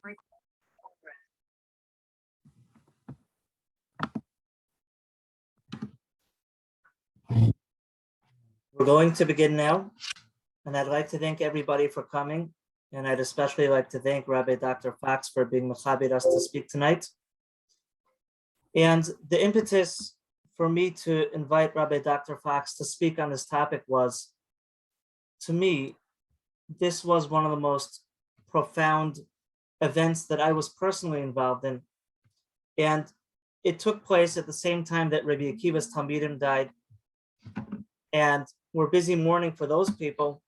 We're going to begin now, and I'd like to thank everybody for coming, and I'd especially like to thank Rabbi Dr. Fox for being mechabed us to speak tonight. And the impetus for me to invite Rabbi Dr. Fox to speak on this topic was, to me, this was one of the most profound events that I was personally involved in. And it took place at the same time that Rabbi Akiva's Talmidim died. And we're busy mourning for those people.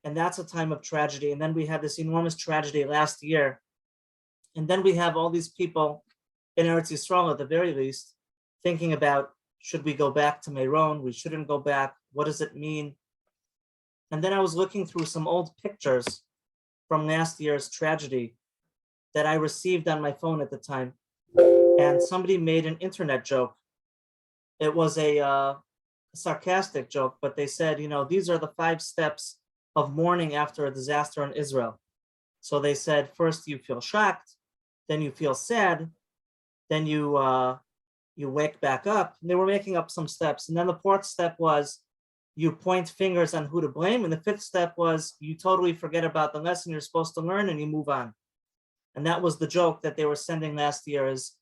And that's a time of tragedy. And then we had this enormous tragedy last year. And then we have all these people in Eretz Yisrael, at the very least, thinking about, should we go back to Meron? We shouldn't go back. What does it mean? And then I was looking through some old pictures from last year's tragedy that I received on my phone at the time. And somebody made an internet joke. It was a sarcastic joke, but they said, these are the 5 steps of mourning after a disaster in Israel. So they said, first you feel shocked, then you feel sad, then you wake back up. And they were making up some steps. And then the 4th step was you point fingers on who to blame. And the 5th step was you totally forget about the lesson you're supposed to learn and you move on. And that was the joke that they were sending last year, is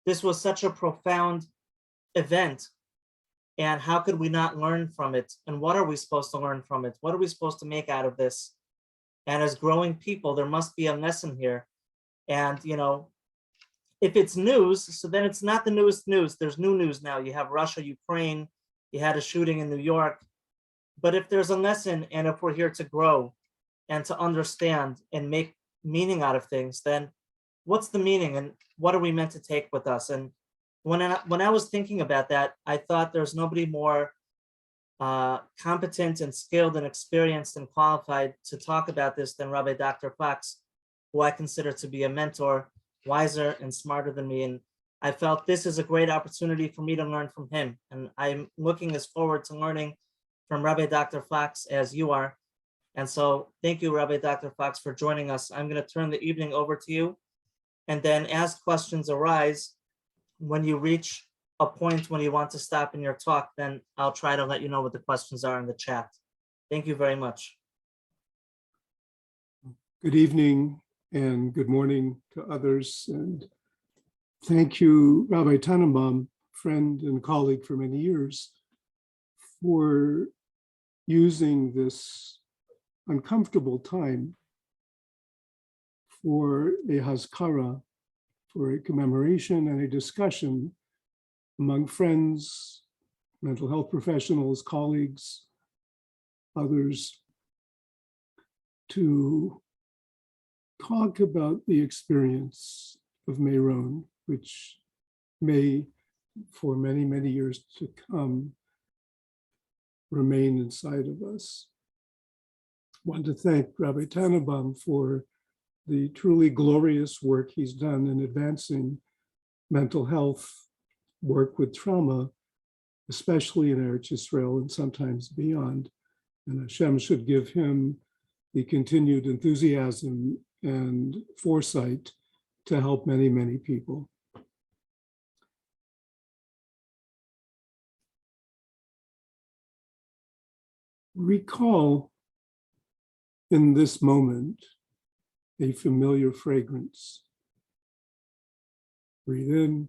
this was such a profound event. And how could we not learn from it? And what are we supposed to learn from it? What are we supposed to make out of this? And as growing people, there must be a lesson here. And, if it's news, so then it's not the newest news. There's new news now. You have Russia, Ukraine, you had a shooting in New York. But if there's a lesson, and if we're here to grow and to understand and make meaning out of things, then what's the meaning and what are we meant to take with us? And when I was thinking about that, I thought there's nobody more competent and skilled and experienced and qualified to talk about this than Rabbi Dr. Fox, who I consider to be a mentor, wiser and smarter than me. And I felt this is a great opportunity for me to learn from him. And I'm looking as forward to learning from Rabbi Dr. Fox as you are. And so thank you, Rabbi Dr. Fox, for joining us. I'm going to turn the evening over to you. And then as questions arise, when you reach a point when you want to stop in your talk, then I'll try to let you know what the questions are in the chat. Thank you very much. Good evening and good morning to others. And thank you, Rabbi Tannenbaum, friend and colleague for many years, for using this uncomfortable time for a hazkara, for a commemoration and a discussion among friends, mental health professionals, colleagues, others, to talk about the experience of Meron, which may, for many, many years to come, remain inside of us. I want to thank Rabbi Tannenbaum for the truly glorious work he's done in advancing mental health work with trauma, especially in Eretz Yisrael and sometimes beyond. And Hashem should give him the continued enthusiasm and foresight to help many, many people. Recall in this moment a familiar fragrance. Breathe in,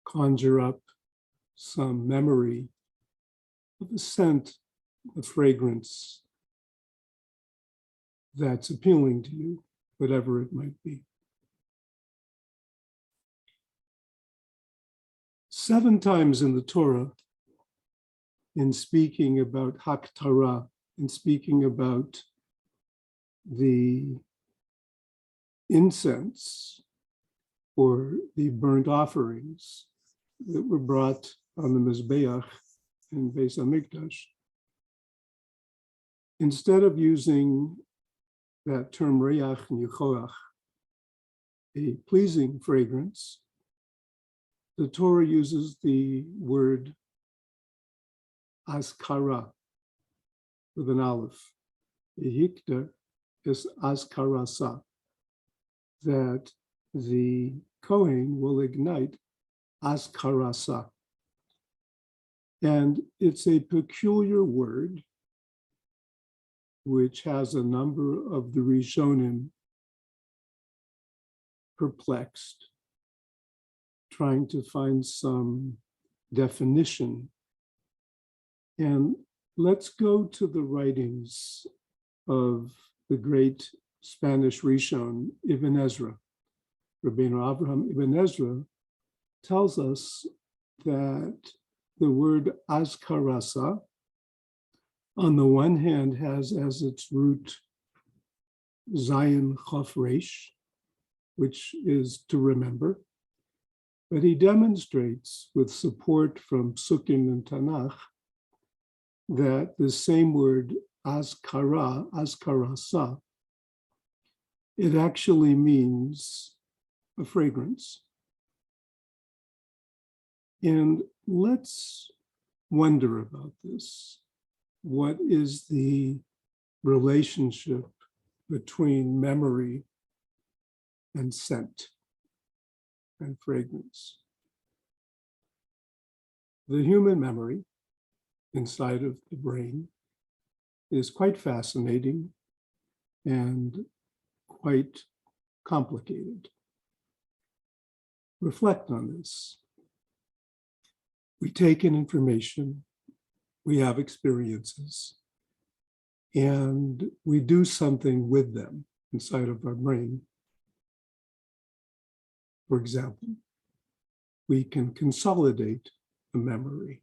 conjure up some memory of a scent, a fragrance that's appealing to you, whatever it might be. 7 times in the Torah, in speaking about Haktara, in speaking about the incense or the burnt offerings that were brought on the Mizbeach in Beis HaMikdash, instead of using that term reach nichoach, a pleasing fragrance, the Torah uses the word azkara with an aleph. Yehikta is azkarasa. that the Kohen will ignite askarasa. And it's a peculiar word which has a number of the Rishonim perplexed, trying to find some definition. And let's go to the writings of the great Spanish Rishon, Ibn Ezra. Rabbi Abraham Ibn Ezra tells us that the word askarasa, on the one hand, has as its root Zayin Chaf Resh, which is to remember, but he demonstrates with support from Sukkim and Tanakh that the same word askarasa, it actually means a fragrance. And let's wonder about this. What is the relationship between memory and scent and fragrance? The human memory inside of the brain is quite fascinating and quite complicated. Reflect on this. We take in information, we have experiences, and we do something with them inside of our brain. For example, we can consolidate a memory,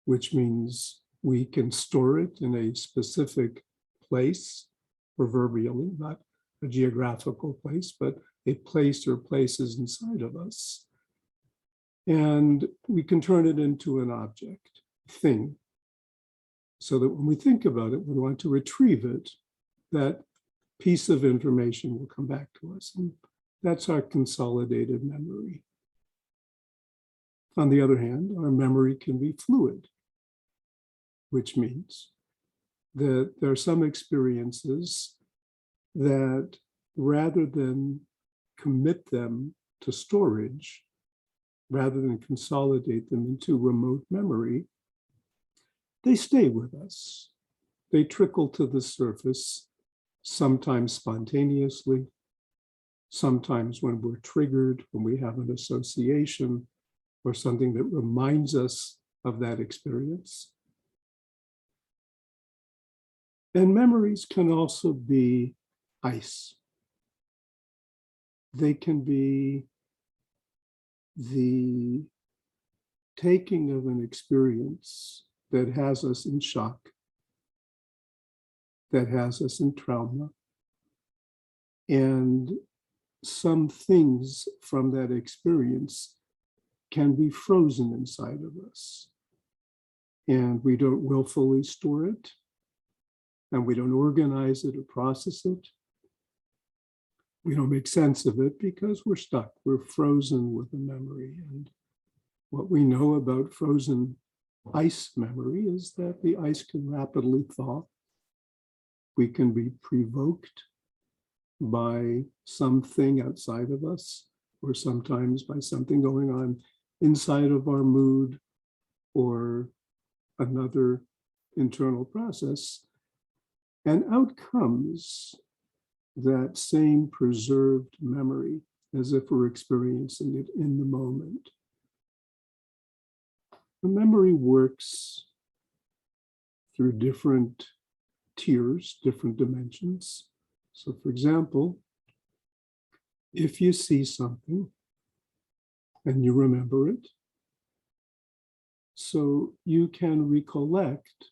which means we can store it in a specific place, proverbially, not a geographical place, but a place or places inside of us. And we can turn it into an object, thing, so that when we think about it, we want to retrieve it, that piece of information will come back to us. And that's our consolidated memory. On the other hand, our memory can be fluid, which means that there are some experiences that rather than commit them to storage, rather than consolidate them into remote memory, they stay with us. They trickle to the surface, sometimes spontaneously, sometimes when we're triggered, when we have an association or something that reminds us of that experience. And memories can also be ice. They can be the taking of an experience that has us in shock, that has us in trauma, and some things from that experience can be frozen inside of us. And we don't willfully store it, and we don't organize it or process it. We don't make sense of it because we're stuck, we're frozen with a memory. And what we know about frozen ice memory is that the ice can rapidly thaw. We can be provoked by something outside of us, or sometimes by something going on inside of our mood or another internal process. And out comes that same preserved memory as if we're experiencing it in the moment. The memory works through different tiers, different dimensions. So for example, if you see something and you remember it, so you can recollect,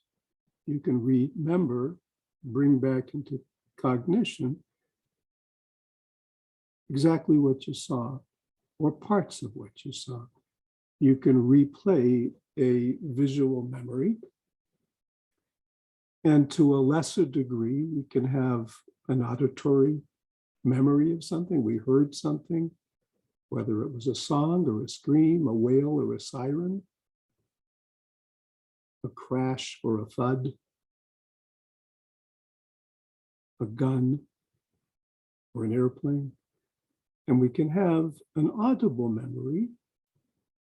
you can remember, bring back into cognition exactly what you saw or parts of what you saw. You can replay a visual memory. And to a lesser degree, we can have an auditory memory of something. We heard something, whether it was a song or a scream, a wail or a siren, a crash or a thud, a gun or an airplane. And we can have an audible memory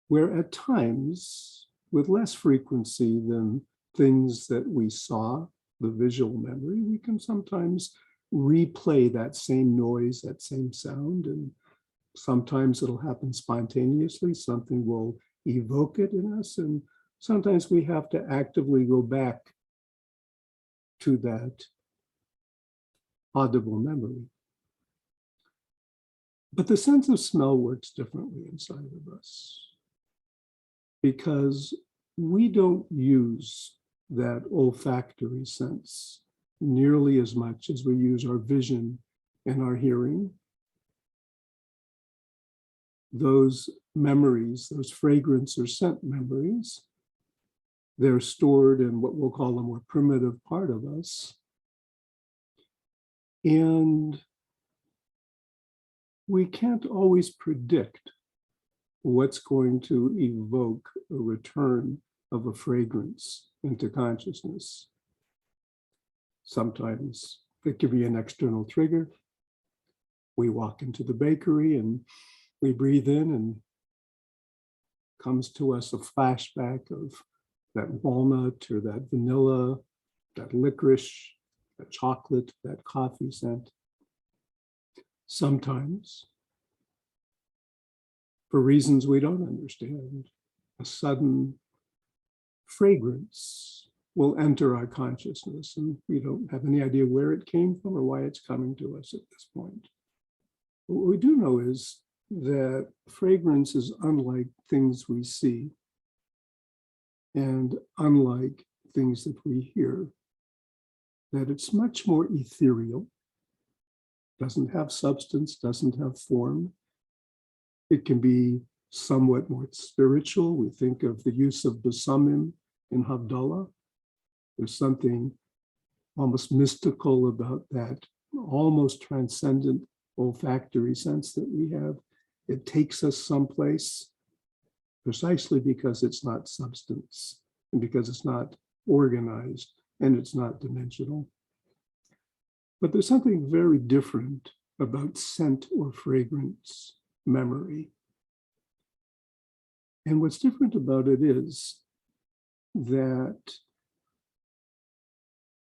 where at times, with less frequency than things that we saw, the visual memory, we can sometimes replay that same noise, that same sound, and sometimes it'll happen spontaneously. Something will evoke it in us, and sometimes we have to actively go back to that audible memory. But the sense of smell works differently inside of us because we don't use that olfactory sense nearly as much as we use our vision and our hearing. Those memories, those fragrance or scent memories, they're stored in what we'll call a more primitive part of us. And we can't always predict what's going to evoke a return of a fragrance into consciousness. Sometimes it can be an external trigger. We walk into the bakery and we breathe in, and comes to us a flashback of that walnut or that vanilla, that licorice, that chocolate, that coffee scent. Sometimes, for reasons we don't understand, a sudden fragrance will enter our consciousness, and we don't have any idea where it came from or why it's coming to us at this point. What we do know is that fragrance is unlike things we see and unlike things that we hear, that it's much more ethereal, doesn't have substance, doesn't have form. It can be somewhat more spiritual. We think of the use of besamim in Havdalah. There's something almost mystical about that, almost transcendent olfactory sense that we have. It takes us someplace precisely because it's not substance and because it's not organized and it's not dimensional. But there's something very different about scent or fragrance memory. And what's different about it is that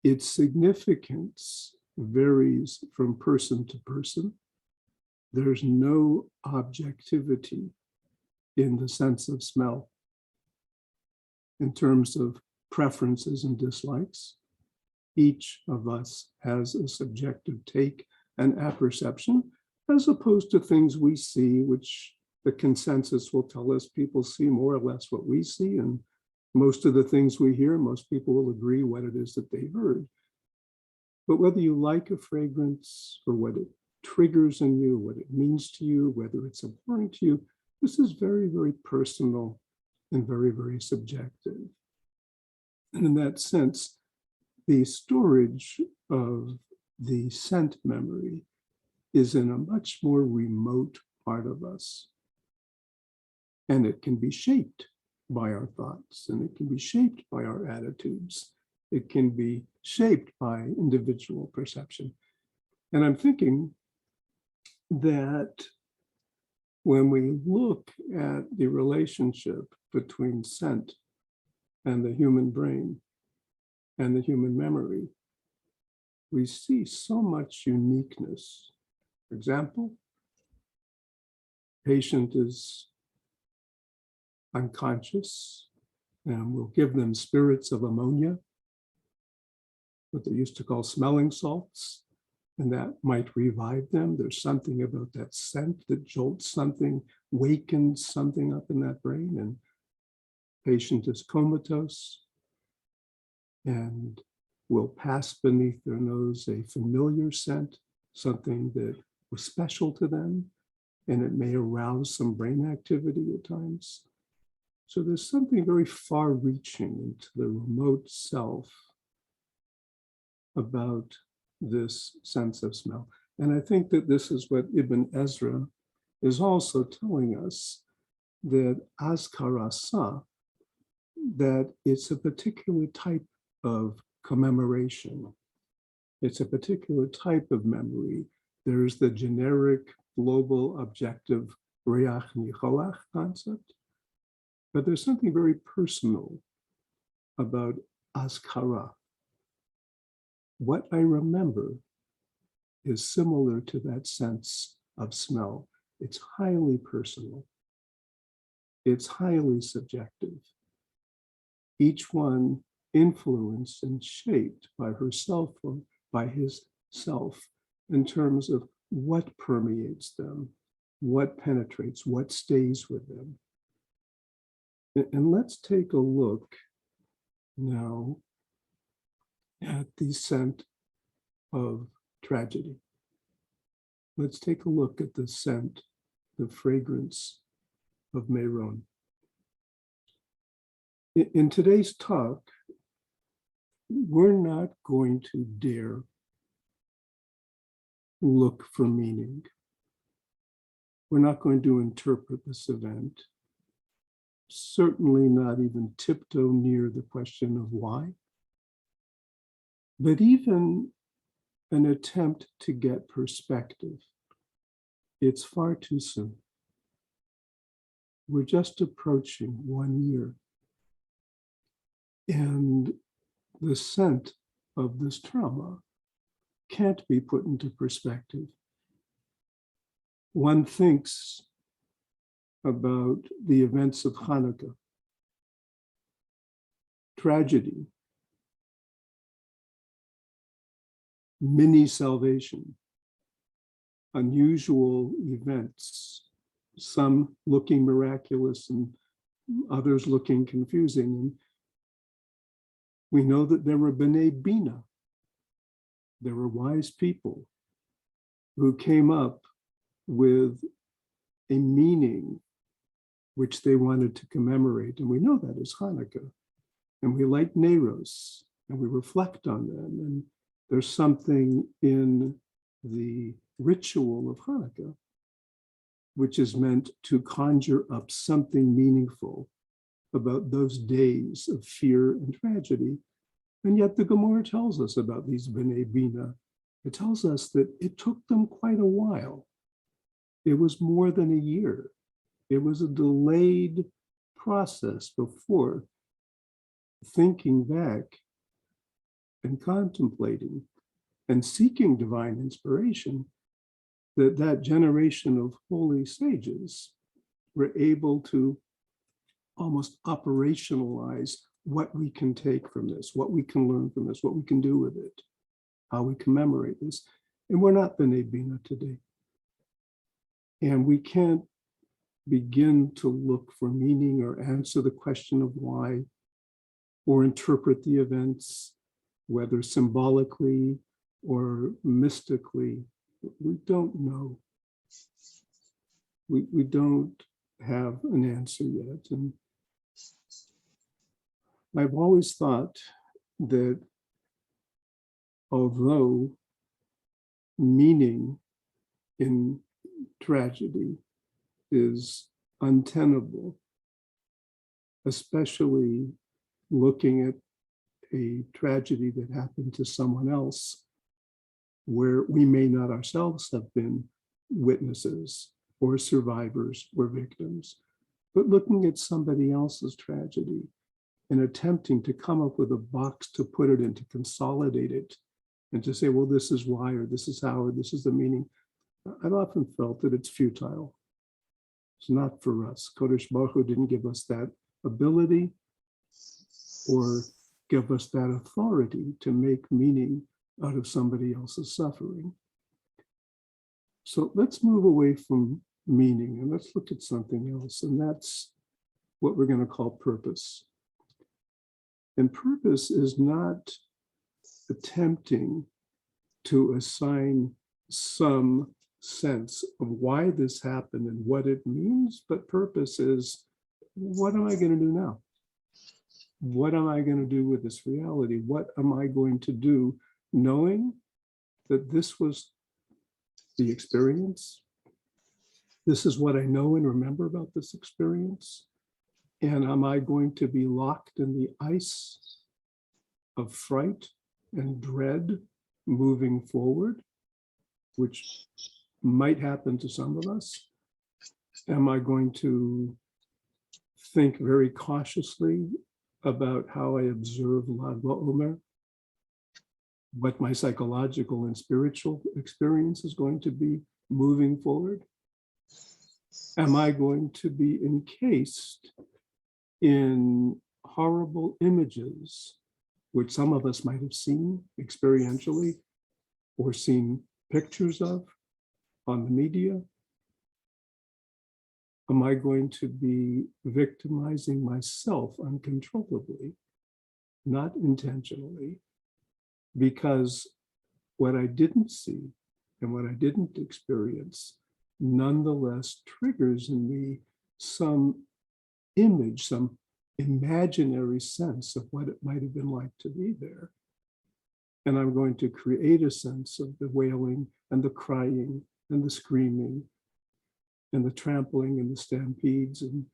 its significance varies from person to person. There's no objectivity in the sense of smell in terms of preferences and dislikes. Each of us has a subjective take and apperception, as opposed to things we see, which the consensus will tell us people see more or less what we see, and most of the things we hear, most people will agree what it is that they heard. But whether you like a fragrance or what it triggers in you, what it means to you, whether it's abhorrent to you, this is very, very personal and very, very subjective. And in that sense, the storage of the scent memory is in a much more remote part of us. And it can be shaped by our thoughts, and it can be shaped by our attitudes. It can be shaped by individual perception. And I'm thinking that when we look at the relationship between scent and the human brain and the human memory, we see so much uniqueness. For example, patient is unconscious, and we'll give them spirits of ammonia, what they used to call smelling salts, and that might revive them. There's something about that scent that jolts something, wakens something up in that brain, and patient is comatose and will pass beneath their nose a familiar scent, something that was special to them, and it may arouse some brain activity at times. So there's something very far-reaching into the remote self about this sense of smell. And I think that this is what Ibn Ezra is also telling us, that azkarasa, that it's a particular type of commemoration. It's a particular type of memory There's the generic global objective reach nicholach concept, but there's something very personal about askara. What I remember is similar to that sense of smell. It's highly personal. It's highly subjective. Each one influenced and shaped by herself or by his self in terms of what permeates them, what penetrates, what stays with them. And let's take a look now at the scent of tragedy. Let's take a look at the scent, the fragrance of Meron. In today's talk, we're not going to dare look for meaning. We're not going to interpret this event, certainly not even tiptoe near the question of why, but even an attempt to get perspective. It's far too soon. We're just approaching 1 year. And the scent of this trauma can't be put into perspective. One thinks about the events of Hanukkah, tragedy, mini salvation, unusual events, some looking miraculous and others looking confusing. And we know that there were B'nai Bina. There were wise people who came up with a meaning which they wanted to commemorate. And we know that is Hanukkah. And we light Neros and we reflect on them. And there's something in the ritual of Hanukkah which is meant to conjure up something meaningful about those days of fear and tragedy. And yet the Gemara tells us about these B'nai Bina. It tells us that it took them quite a while. It was more than a year. It was a delayed process before thinking back and contemplating and seeking divine inspiration, that generation of holy sages were able to almost operationalize what we can take from this, what we can learn from this, what we can do with it, how we commemorate this. And we're not B'nai Bina today. And we can't begin to look for meaning or answer the question of why, or interpret the events, whether symbolically or mystically. We don't know. We don't have an answer yet. And I've always thought that although meaning in tragedy is untenable, especially looking at a tragedy that happened to someone else, where we may not ourselves have been witnesses or survivors or victims, but looking at somebody else's tragedy and attempting to come up with a box to put it in, to consolidate it, and to say, well, this is why, or this is how, or this is the meaning. I've often felt that it's futile. It's not for us. Kodesh Baruch Hu didn't give us that ability or give us that authority to make meaning out of somebody else's suffering. So let's move away from meaning and let's look at something else. And that's what we're going to call purpose. And purpose is not attempting to assign some sense of why this happened and what it means, but purpose is, what am I going to do now? What am I going to do with this reality? What am I going to do knowing that this was the experience? This is what I know and remember about this experience. And am I going to be locked in the ice of fright and dread moving forward? which might happen to some of us? Am I going to think very cautiously about how I observe Lag BaOmer, what my psychological and spiritual experience is going to be moving forward? Am I going to be encased in horrible images, which some of us might have seen experientially or seen pictures of on the media? Am I going to be victimizing myself uncontrollably, not intentionally, because what I didn't see and what I didn't experience nonetheless triggers in me some image, some imaginary sense of what it might have been like to be there. And I'm going to create a sense of the wailing and the crying and the screaming and the trampling and the stampedes and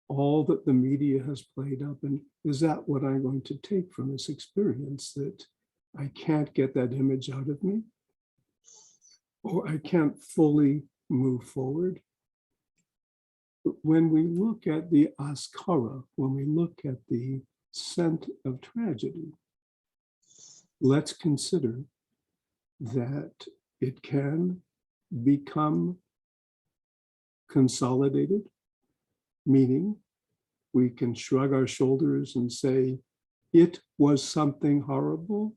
all that the media has played up. And is that what I'm going to take from this experience, that I can't get that image out of me, or I can't fully move forward? When we look at the askara, when we look at the scent of tragedy, let's consider that it can become consolidated, meaning we can shrug our shoulders and say, it was something horrible,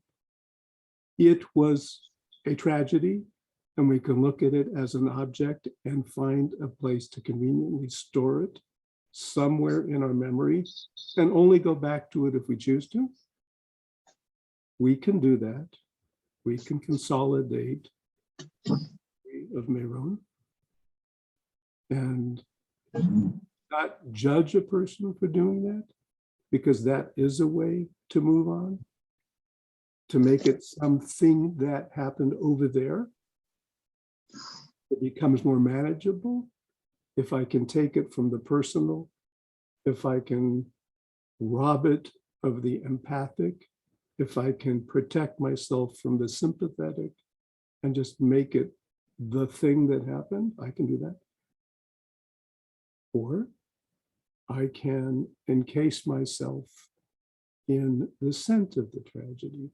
it was a tragedy, and we can look at it as an object and find a place to conveniently store it somewhere in our memory and only go back to it if we choose to. We can do that. We can consolidate of Meron and not judge a person for doing that, because that is a way to move on, to make it something that happened over there. It becomes more manageable if I can take it from the personal, if I can rob it of the empathic, if I can protect myself from the sympathetic and just make it the thing that happened. I can do that. Or I can encase myself in the scent of the tragedy.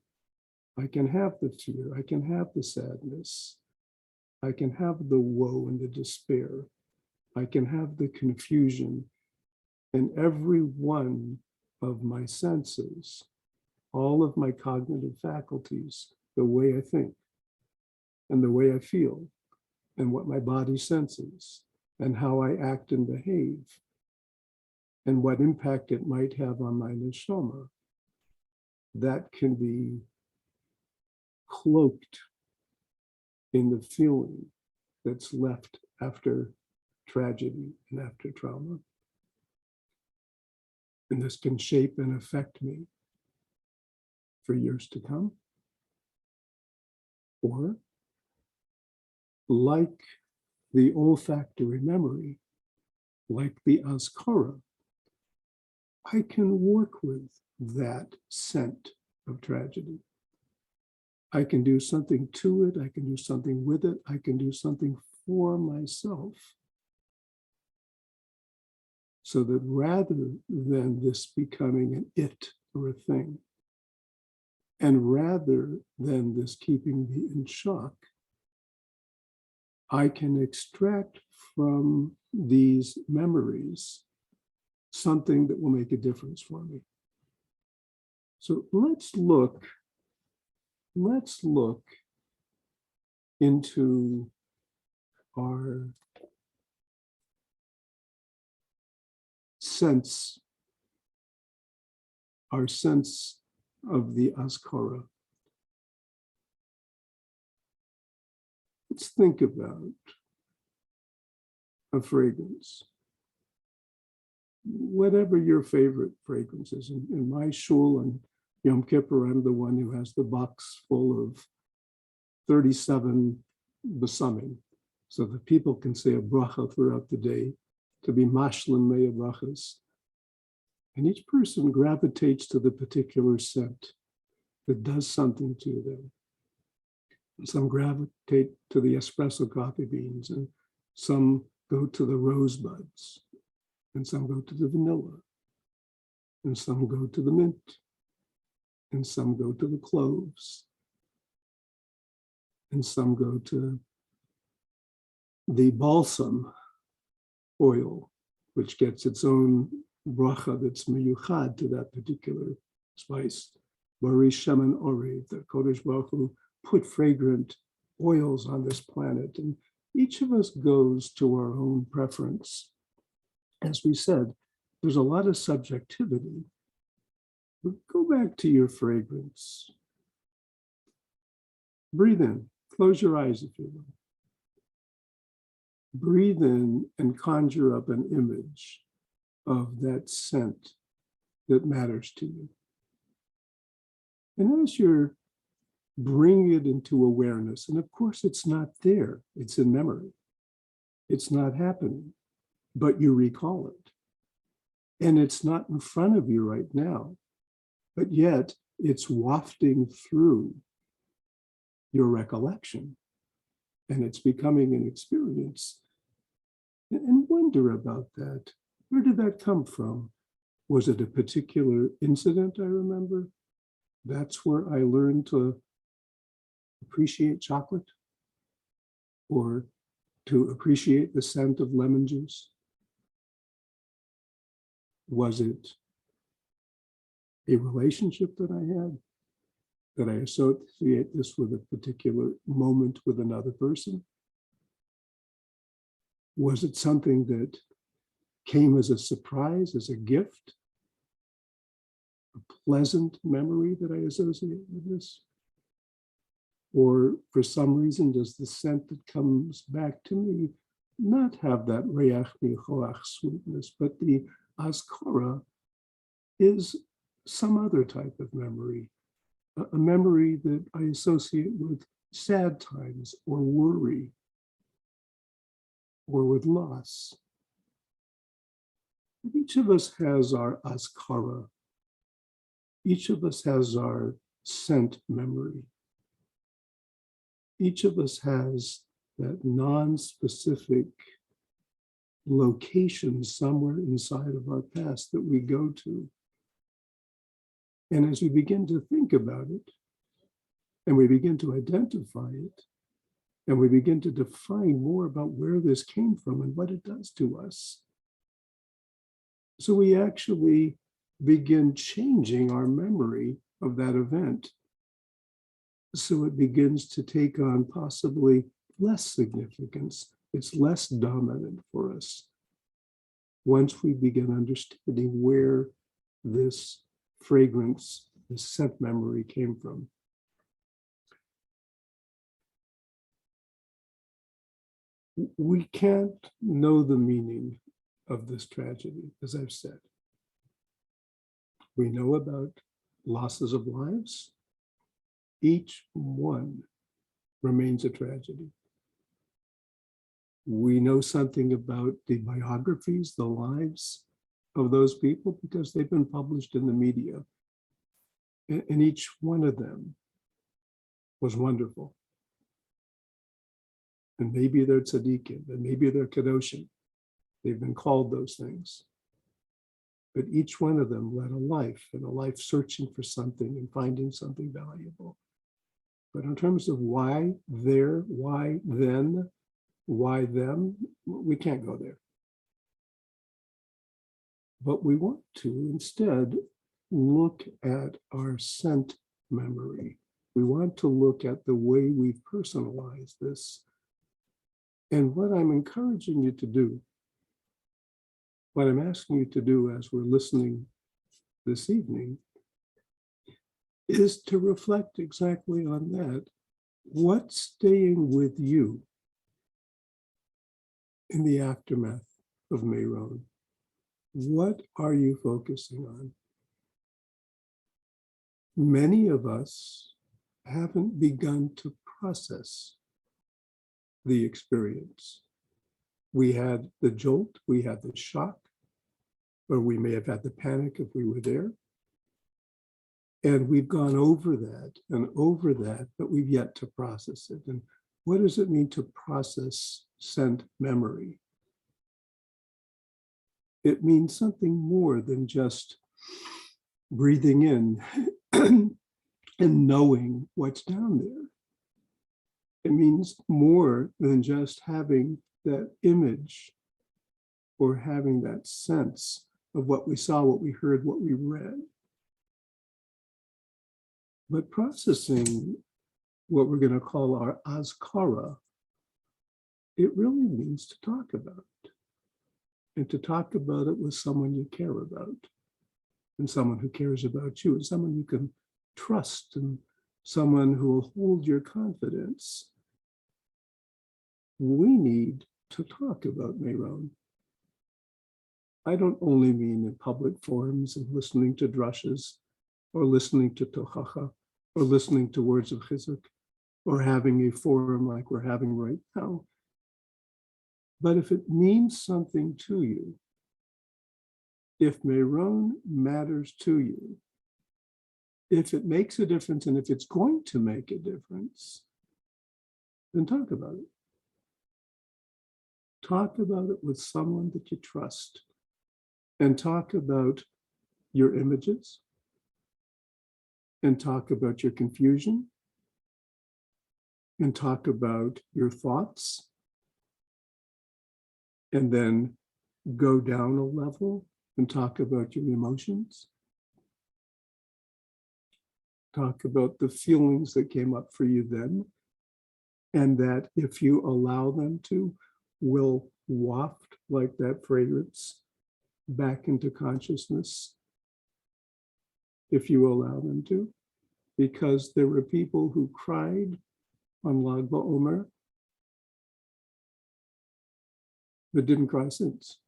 I can have the fear, I can have the sadness, I can have the woe and the despair, I can have the confusion, and every one of my senses, all of my cognitive faculties, the way I think and the way I feel and what my body senses and how I act and behave and what impact it might have on my neshama, that can be cloaked in the feeling that's left after tragedy and after trauma. And this can shape and affect me for years to come. Or, like the olfactory memory, like the azkara, I can work with that scent of tragedy. I can do something to it, I can do something with it, I can do something for myself. So that rather than this becoming an it or a thing, and rather than this keeping me in shock, I can extract from these memories something that will make a difference for me. So let's look into our sense of the azkara. Let's think about a fragrance. Whatever your favorite fragrance is. In my shul and Yom Kippur, I'm the one who has the box full of 37 besamim, so that people can say a bracha throughout the day, to be mashlim mea brachas. And each person gravitates to the particular scent that does something to them. Some gravitate to the espresso coffee beans, and some go to the rosebuds, and some go to the vanilla, and some go to the mint, and some go to the cloves, and some go to the balsam oil, which gets its own bracha that's miyuchad to that particular spice. Barish Shemen Ori, the Kodesh Baruch Hu put fragrant oils on this planet, and each of us goes to our own preference. As we said, there's a lot of subjectivity. But go back to your fragrance. Breathe in, close your eyes if you will. Breathe in and conjure up an image of that scent that matters to you. And as you're bringing it into awareness, and of course it's not there, it's in memory. It's not happening, but you recall it. And it's not in front of you right now, but yet it's wafting through your recollection, and it's becoming an experience. And wonder about that. Where did that come from? Was it a particular incident I remember? That's where I learned to appreciate chocolate, or to appreciate the scent of lemon juice. Was it a relationship that I had, that I associate this with a particular moment with another person? Was it something that came as a surprise, as a gift? A pleasant memory that I associate with this? Or for some reason, does the scent that comes back to me not have that reach nichoach sweetness, but the azkara is some other type of memory, a memory that I associate with sad times or worry or with loss. But each of us has our azkara. Each of us has our scent memory. Each of us has that non-specific location somewhere inside of our past that we go to. And as we begin to think about it, and we begin to identify it, and we begin to define more about where this came from and what it does to us, so we actually begin changing our memory of that event. So it begins to take on possibly less significance. It's less dominant for us once we begin understanding where this fragrance, this scent memory came from. We can't know the meaning of this tragedy, as I've said. We know about losses of lives. Each one remains a tragedy. We know something about the biographies, the lives of those people, because they've been published in the media. And each one of them was wonderful. And maybe they're tzaddikim, and maybe they're kadoshim. They've been called those things. But each one of them led a life, and a life searching for something and finding something valuable. But in terms of why there, why then, why them, we can't go there. But we want to instead look at our scent memory. We want to look at the way we've personalized this. And what I'm encouraging you to do, what I'm asking you to do as we're listening this evening, is to reflect exactly on that. What's staying with you in the aftermath of Meron? What are you focusing on? Many of us haven't begun to process the experience. We had the jolt, we had the shock, or we may have had the panic if we were there. And we've gone over that and over that, but we've yet to process it. And what does it mean to process sent memory? It means something more than just breathing in and knowing what's down there. It means more than just having that image or having that sense of what we saw, what we heard, what we read. But processing what we're going to call our azkara, it really means to talk about it. And to talk about it with someone you care about, and someone who cares about you, and someone you can trust, and someone who will hold your confidence. We need to talk about Meron. I don't only mean in public forums and listening to drushes, or listening to tochacha, or listening to words of chizuk, or having a forum like we're having right now. But if it means something to you, if Meron matters to you, if it makes a difference, and if it's going to make a difference, then talk about it. Talk about it with someone that you trust, and talk about your images, and talk about your confusion, and talk about your thoughts, and then go down a level and talk about your emotions. Talk about the feelings that came up for you then, and that if you allow them to, will waft like that fragrance back into consciousness, if you allow them to. Because there were people who cried on Lag BaOmer but didn't cry since.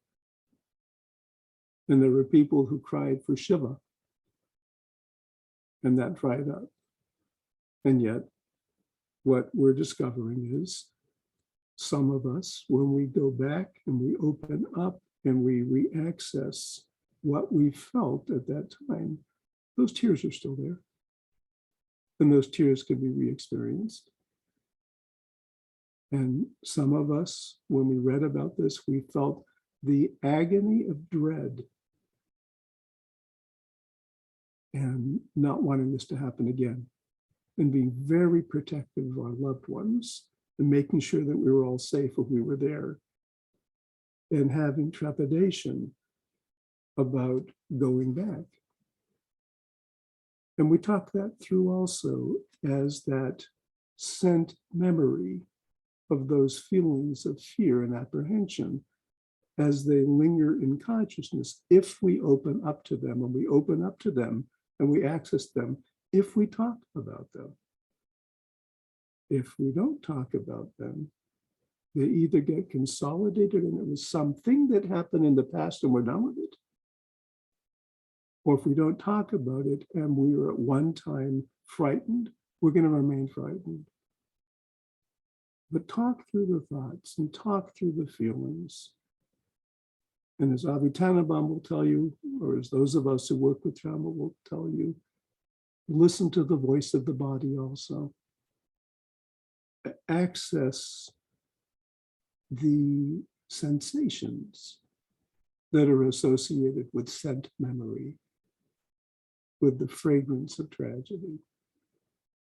And there were people who cried for Shiva, and that dried up. And yet, what we're discovering is some of us, when we go back and we open up and we re-access what we felt at that time, those tears are still there. And those tears can be re-experienced. And some of us, when we read about this, we felt the agony of dread and not wanting this to happen again, and being very protective of our loved ones and making sure that we were all safe if we were there, and having trepidation about going back. And we talk that through also as that sent memory of those feelings of fear and apprehension as they linger in consciousness, if we open up to them, and we open up to them and we access them, if we talk about them. If we don't talk about them, they either get consolidated and it was something that happened in the past and we're done with it. Or if we don't talk about it and we were at one time frightened, we're going to remain frightened. But talk through the thoughts and talk through the feelings. And as Avi Tannenbaum will tell you, or as those of us who work with trauma will tell you, listen to the voice of the body also. Access the sensations that are associated with scent memory, with the fragrance of tragedy.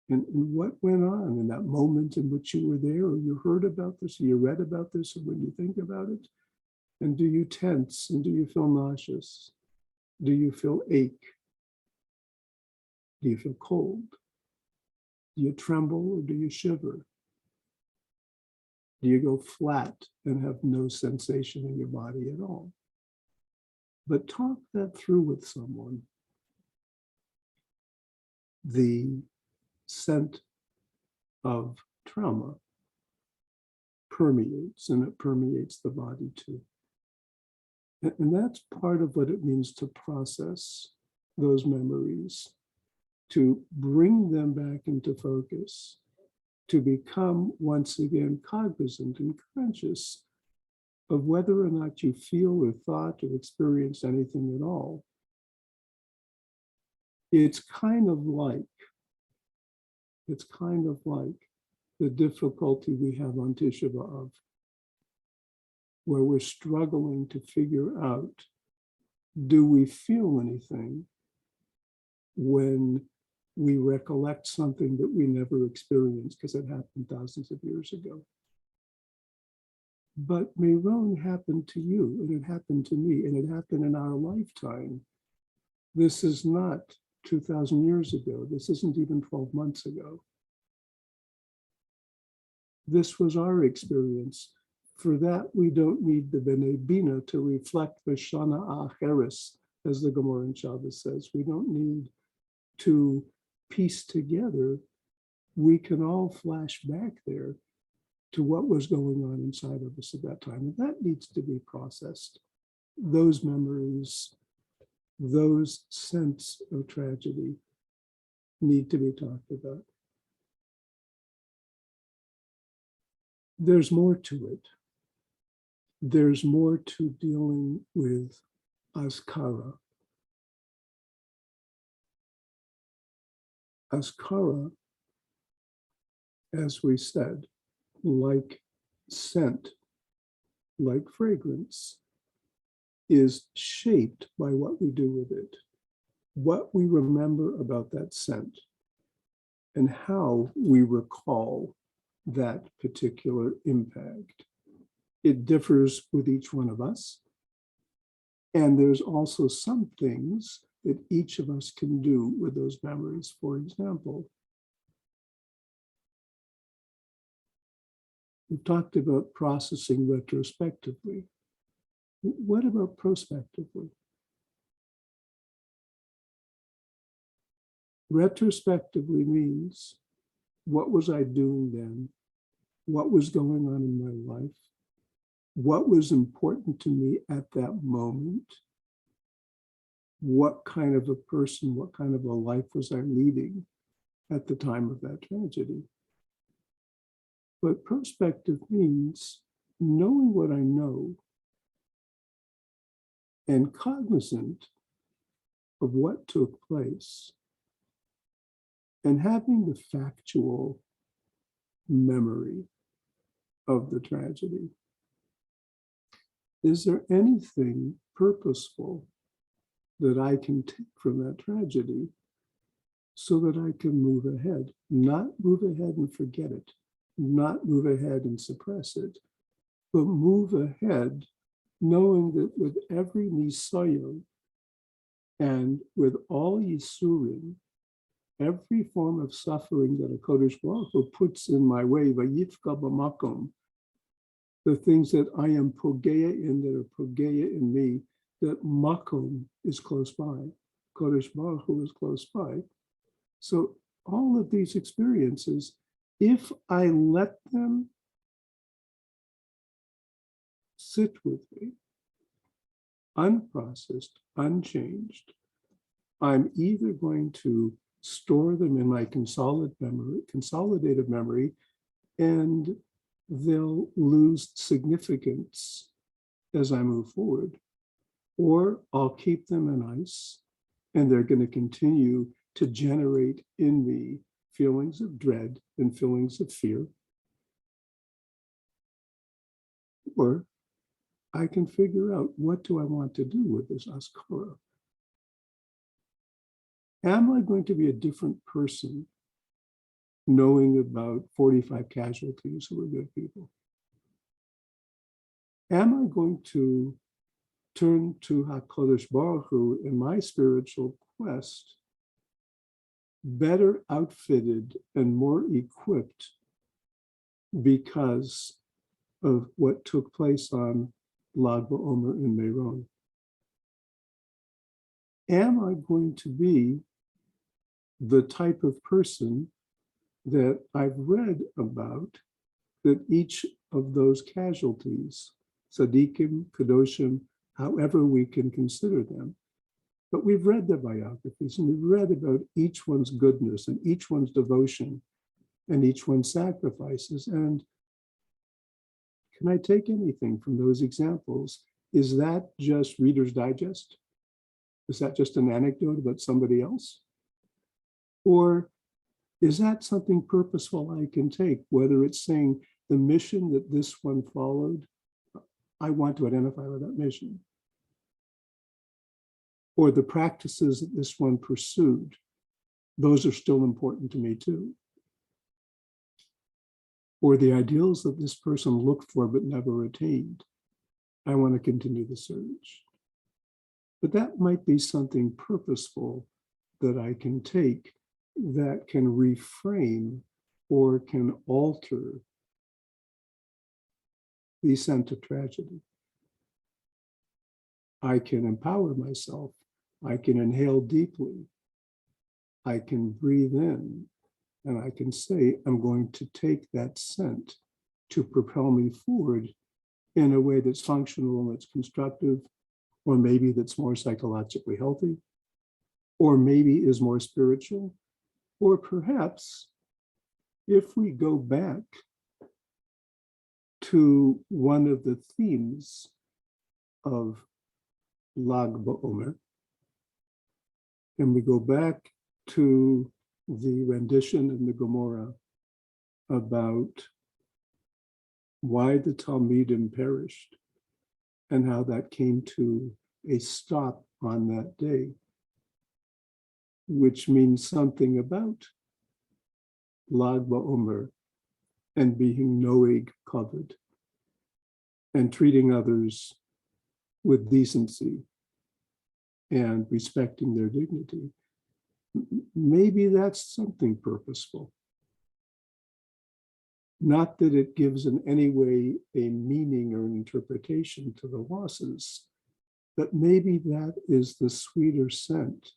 And what went on in that moment in which you were there, or you heard about this, or you read about this, or when you think about it? And do you tense, and do you feel nauseous? Do you feel ache? Do you feel cold? Do you tremble, or do you shiver? Do you go flat and have no sensation in your body at all? But talk that through with someone. The scent of trauma permeates, and it permeates the body too. And that's part of what it means to process those memories, to bring them back into focus, to become once again cognizant and conscious of whether or not you feel or thought or experienced anything at all. It's kind of like the difficulty we have on Tisha B'Av, where we're struggling to figure out, do we feel anything when we recollect something that we never experienced because it happened thousands of years ago? But Meron happened to you, and it happened to me, and it happened in our lifetime. This is not 2,000 years ago. This isn't even 12 months ago. This was our experience. For that, we don't need the B'nai Bina to reflect the Shana Acheres, as the Gemara in Shabbos says. We don't need to piece together. We can all flash back there to what was going on inside of us at that time. And that needs to be processed. Those memories, those sense of tragedy need to be talked about. There's more to it. There's more to dealing with Azkara. Azkara, as we said, like scent, like fragrance, is shaped by what we do with it, what we remember about that scent, and how we recall that particular impact. It differs with each one of us. And there's also some things that each of us can do with those memories. For example, we talked about processing retrospectively. What about prospectively? Retrospectively means, what was I doing then? What was going on in my life? What was important to me at that moment? What kind of a person, what kind of a life was I leading at the time of that tragedy? But prospective means knowing what I know and cognizant of what took place and having the factual memory of the tragedy. Is there anything purposeful that I can take from that tragedy so that I can move ahead? Not move ahead and forget it, not move ahead and suppress it, but move ahead knowing that with every nisayon and with all yisurim, every form of suffering that a Kodesh Baruch Hu puts in my way, vayifka b'makom, the things that I am pogeya in, that are pogeya in me, that makom is close by, Kodesh Baruch Hu is close by. So all of these experiences, if I let them sit with me, unprocessed, unchanged, I'm either going to store them in my consolidated memory, and they'll lose significance as I move forward, or I'll keep them in ice, and they're going to continue to generate in me feelings of dread and feelings of fear. Or I can figure out, what do I want to do with this Azkara? Am I going to be a different person knowing about 45 casualties who were good people? Am I going to turn to HaKadosh Baruch Hu in my spiritual quest better outfitted and more equipped because of what took place on Lag BaOmer in Meron? Am I going to be the type of person that I've read about, that each of those casualties, tzaddikim, kadoshim, however we can consider them, but we've read their biographies and we've read about each one's goodness and each one's devotion and each one's sacrifices. And can I take anything from those examples? Is that just Reader's Digest? Is that just an anecdote about somebody else? Or is that something purposeful I can take, whether it's saying the mission that this one followed, I want to identify with that mission, or the practices that this one pursued, those are still important to me too. Or the ideals that this person looked for but never attained, I want to continue the search. But that might be something purposeful that I can take that can reframe or can alter the ascent of tragedy. I can empower myself. I can inhale deeply. I can breathe in, and I can say, I'm going to take that scent to propel me forward in a way that's functional and that's constructive, or maybe that's more psychologically healthy, or maybe is more spiritual, or perhaps if we go back to one of the themes of Lag BaOmer, and we go back to the rendition in the Gemara about why the Talmidim perished and how that came to a stop on that day, which means something about Lag BaOmer and being noeg covered and treating others with decency and respecting their dignity. Maybe that's something purposeful. Not that it gives in any way a meaning or an interpretation to the losses, but maybe that is the sweeter scent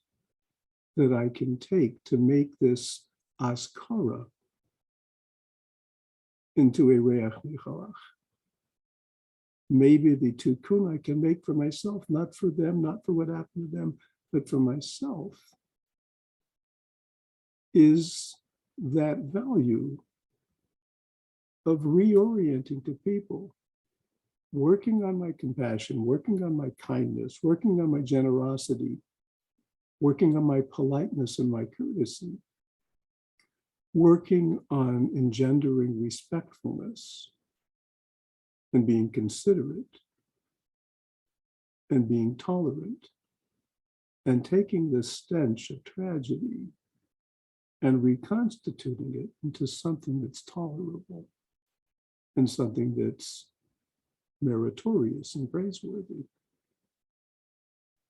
that I can take to make this askara into a reach nichalach. Maybe the tikkun I can make for myself, not for them, not for what happened to them, but for myself, is that value of reorienting to people, working on my compassion, working on my kindness, working on my generosity, working on my politeness and my courtesy, working on engendering respectfulness and being considerate and being tolerant and taking the stench of tragedy and reconstituting it into something that's tolerable and something that's meritorious and praiseworthy.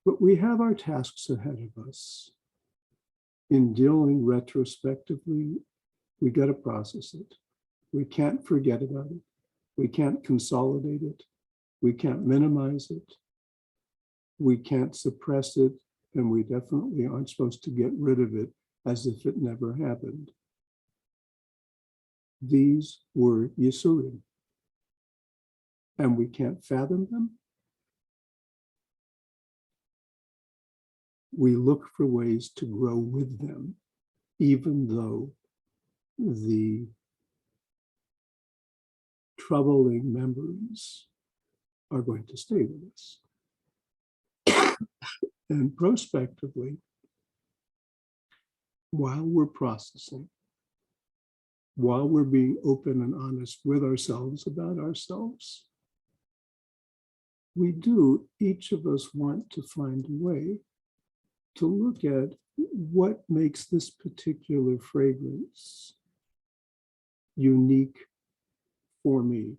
But we have our tasks ahead of us. In dealing retrospectively, we got to process it. We can't forget about it. We can't consolidate it. We can't minimize it. We can't suppress it. And we definitely aren't supposed to get rid of it as if it never happened. These were Yisurim. And we can't fathom them. We look for ways to grow with them, even though the troubling memories are going to stay with us. And prospectively, while we're processing, while we're being open and honest with ourselves about ourselves, we do, each of us, want to find a way to look at what makes this particular fragrance unique for me.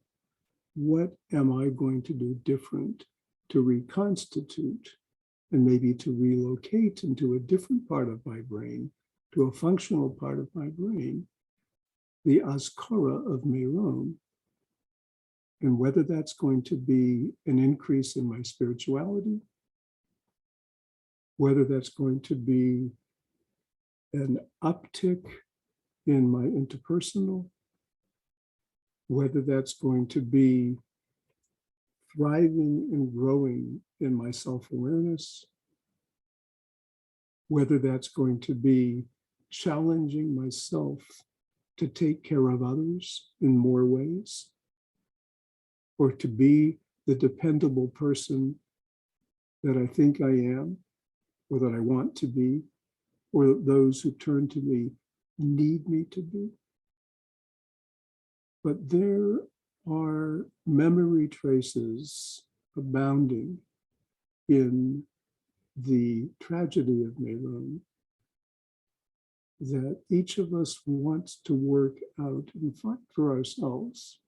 What am I going to do different to reconstitute and maybe to relocate into a different part of my brain, to a functional part of my brain, the Azkara of Meron, and whether that's going to be an increase in my spirituality, whether that's going to be an uptick in my interpersonal, whether that's going to be thriving and growing in my self-awareness, whether that's going to be challenging myself to take care of others in more ways, or to be the dependable person that I think I am, or that I want to be, or those who turn to me need me to be. But there are memory traces abounding in the tragedy of Meron that each of us wants to work out and find for ourselves.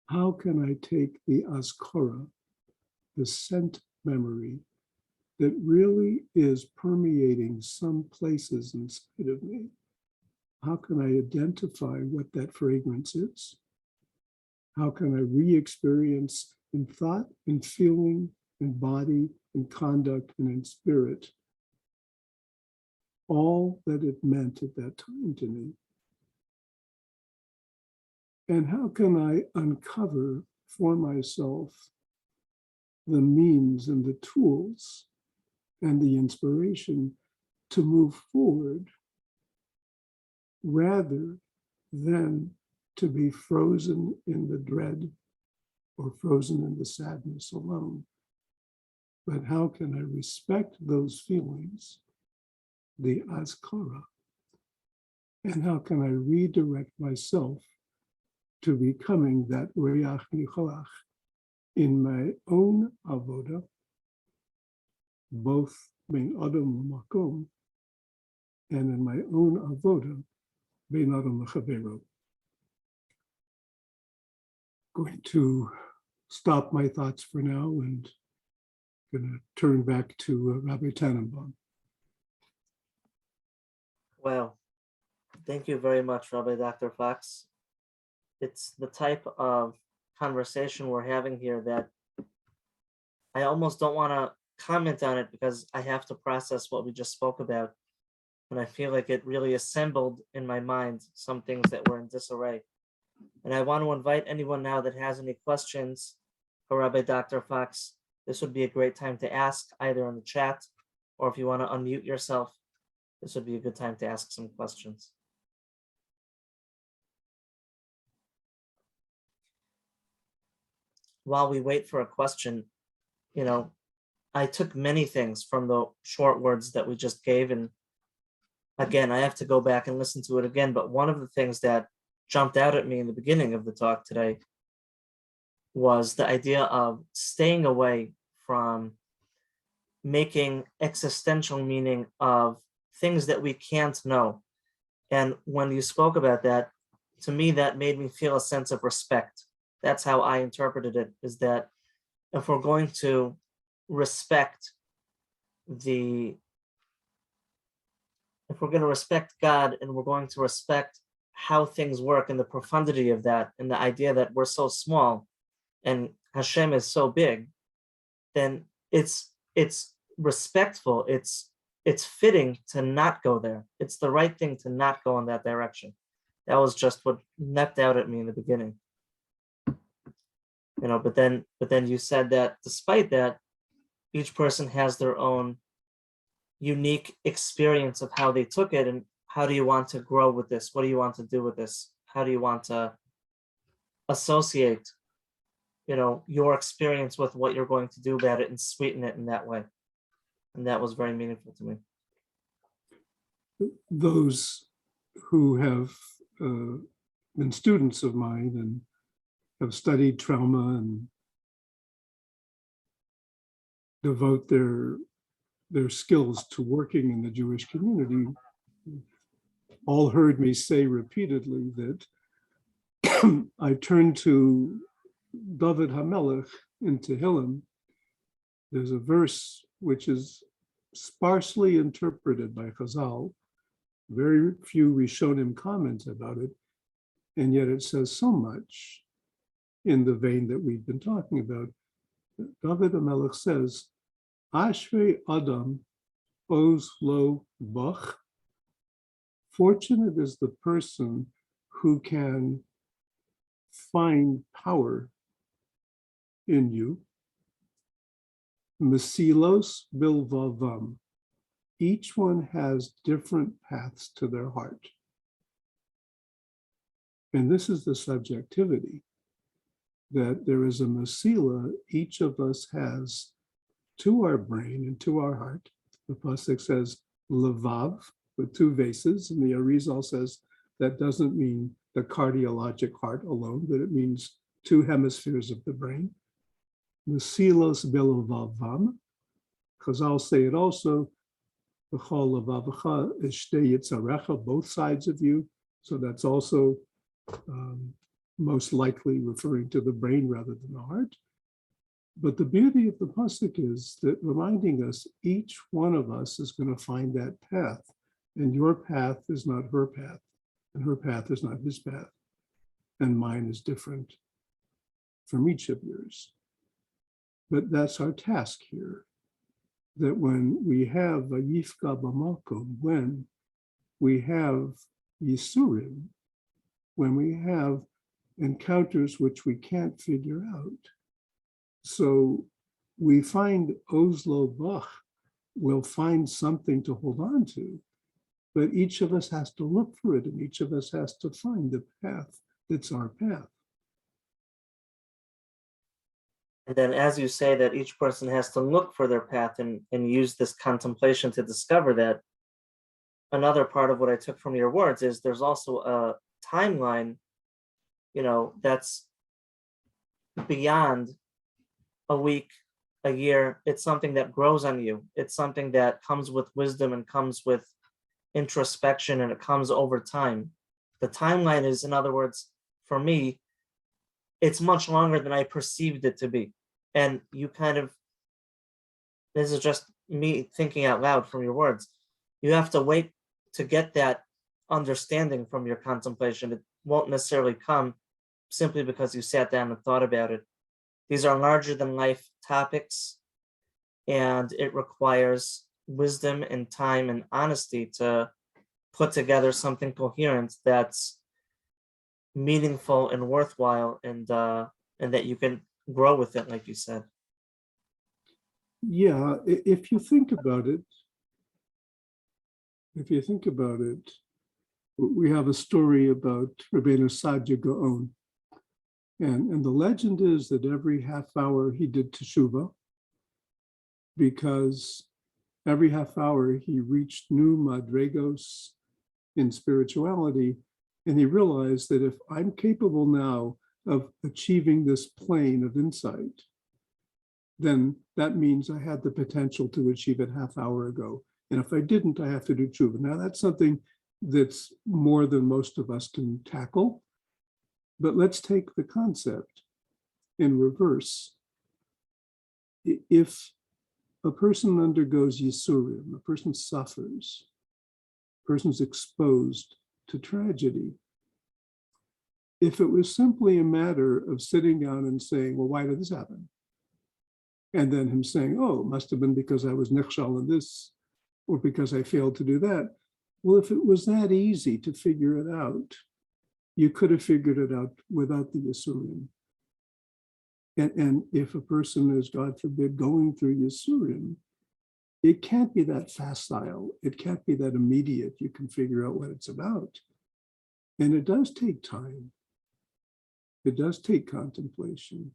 How can I take the Azkara, the scent memory, that really is permeating some places inside of me? How can I identify what that fragrance is? How can I re-experience in thought, in feeling, in body, in conduct, and in spirit all that it meant at that time to me? And how can I uncover for myself the means and the tools and the inspiration to move forward rather than to be frozen in the dread or frozen in the sadness alone? But how can I respect those feelings, the Azkara, and how can I redirect myself to becoming that Reach Nicholach in my own avoda, both bein Adam Makom, and in my own avoda, bein Adam Lechavero. Going to stop my thoughts for now and going to turn back to Rabbi Tannenbaum. Well, thank you very much, Rabbi Dr. Fox. It's the type of conversation we're having here that I almost don't want to comment on it because I have to process what we just spoke about. And I feel like it really assembled in my mind some things that were in disarray. And I want to invite anyone now that has any questions for Rabbi Dr. Fox. This would be a great time to ask either in the chat or if you want to unmute yourself, this would be a good time to ask some questions. While we wait for a question, I took many things from the short words that we just gave. And again, I have to go back and listen to it again. But one of the things that jumped out at me in the beginning of the talk today was the idea of staying away from making existential meaning of things that we can't know. And when you spoke about that, to me, that made me feel a sense of respect. That's how I interpreted it, is that if we're going to respect if we're going to respect God and we're going to respect how things work and the profundity of that and the idea that we're so small and Hashem is so big, then it's respectful, it's fitting to not go there. It's the right thing to not go in that direction. That was just what leapt out at me in the beginning. But then you said that despite that, each person has their own unique experience of how they took it, and how do you want to grow with this? What do you want to do with this? How do you want to associate, your experience with what you're going to do about it and sweeten it in that way? And that was very meaningful to me. Those who have been students of mine and have studied trauma and devote their skills to working in the Jewish community all heard me say repeatedly that I turned to Dovid HaMelech in Tehillim. There's a verse which is sparsely interpreted by Chazal, very few Rishonim comment about it, and yet it says so much in the vein that we've been talking about. Dovid HaMelech says, Ashrei Adam oz lo bach. Fortunate is the person who can find power in you. Mesilos bilvavam. Each one has different paths to their heart. And this is the subjectivity, that there is a mesila each of us has to our brain and to our heart. The pasuk says, levav, with two vases, and the Arizal says that doesn't mean the cardiologic heart alone, but it means two hemispheres of the brain. Mesilos belovavam. Chazal say it also, both sides of you. So that's also most likely referring to the brain rather than the heart. But the beauty of the pasuk is that reminding us each one of us is going to find that path, and your path is not her path, and her path is not his path, and mine is different from each of yours. But that's our task here, that when we have a yifka b'makom, when we have yisurim, when we have encounters which we can't figure out, so we find Oslo Bach will find something to hold on to, but each of us has to look for it, and each of us has to find the path that's our path. And then, as you say, that each person has to look for their path and use this contemplation to discover that, another part of what I took from your words is there's also a timeline, that's beyond a week, a year. It's something that grows on you. It's something that comes with wisdom and comes with introspection, and it comes over time. The timeline is, in other words, for me, it's much longer than I perceived it to be. And you this is just me thinking out loud from your words. You have to wait to get that understanding from your contemplation. It won't necessarily come simply because you sat down and thought about it. These are larger than life topics, and it requires wisdom and time and honesty to put together something coherent that's meaningful and worthwhile, and that you can grow with it, like you said. Yeah, if you think about it, we have a story about Rabbeinu Sadia Gaon. And the legend is that every half hour he did teshuvah, because every half hour he reached new madregos in spirituality, and he realized that if I'm capable now of achieving this plane of insight, then that means I had the potential to achieve it half hour ago. And if I didn't, I have to do teshuvah. Now that's something that's more than most of us can tackle. But let's take the concept in reverse. If a person undergoes yisurim, a person suffers, a person's exposed to tragedy, if it was simply a matter of sitting down and saying, well, why did this happen? And then him saying, oh, it must have been because I was nechshal in this, or because I failed to do that. Well, if it was that easy to figure it out, you could have figured it out without the yisurim. And if a person is, God forbid, going through yisurim, it can't be that facile. It can't be that immediate. You can figure out what it's about. And it does take time. It does take contemplation.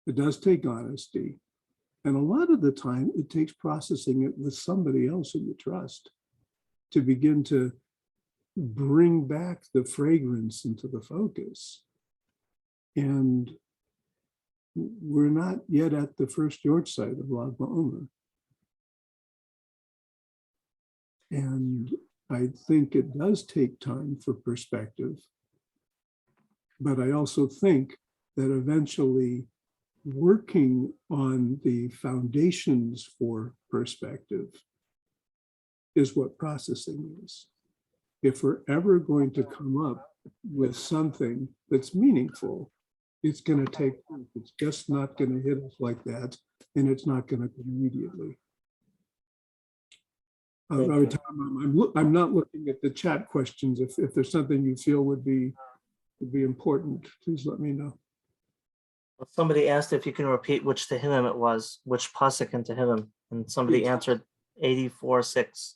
It does take honesty. And a lot of the time, it takes processing it with somebody else who you trust to begin to bring back the fragrance into the focus. And we're not yet at the first yortzeit of Lag BaOmer. And I think it does take time for perspective. But I also think that eventually working on the foundations for perspective is what processing is. If we're ever going to come up with something that's meaningful, it's going to take time. It's just not going to hit us like that, and it's not going to come immediately. I'm not looking at the chat questions. If there's something you feel would be important, please let me know. Somebody asked if you can repeat which Tehillim it was, which pasuk in Tehillim, and somebody answered 84:6.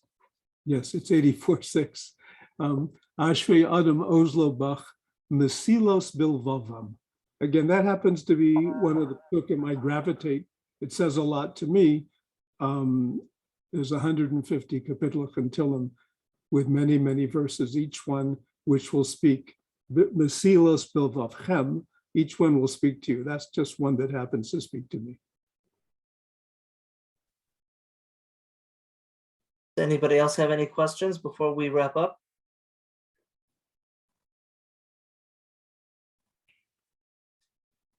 Yes, it's 84:6. Ashvei Adam Oslo Bach Mesilos Bilvavam. Again, that happens to be one of the psukim I gravitate. It says a lot to me. There's 150 kapitel Chantilim with many, many verses, each one which will speak Mesilos Bilvavchem, each one will speak to you. That's just one that happens to speak to me. Does anybody else have any questions before we wrap up?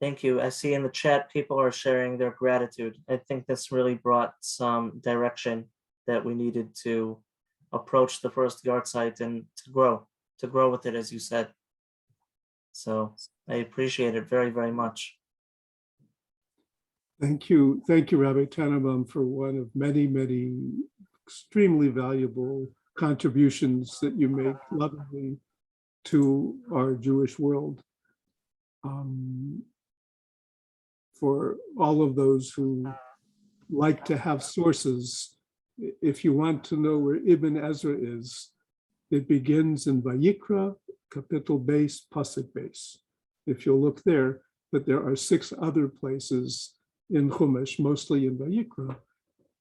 Thank you. I see in the chat, people are sharing their gratitude. I think this really brought some direction that we needed to approach the first yard site and to grow with it, as you said. So I appreciate it very, very much. Thank you, Rabbi Tannenbaum, for one of many, many extremely valuable contributions that you make lovingly to our Jewish world. For all of those who like to have sources, if you want to know where Ibn Ezra is, it begins in Vayikra, capital base, pasuk base. If you'll look there, but there are 6 other places in Chumash, mostly in Vayikra,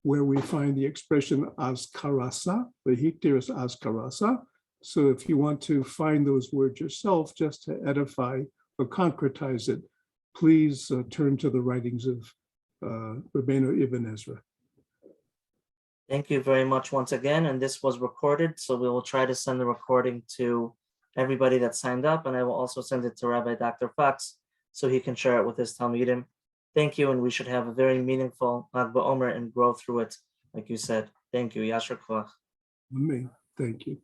where we find the expression azkarasa, Vayikra is azkarasa. So if you want to find those words yourself, just to edify or concretize it, please turn to the writings of Rabbeinu Ibn Ezra. Thank you very much once again. And this was recorded, so we will try to send the recording to everybody that signed up. And I will also send it to Rabbi Dr. Fox so he can share it with his Talmidim. Thank you. And we should have a very meaningful Lag BaOmer and grow through it, like you said. Thank you. Yasher Koach. Amen. Thank you.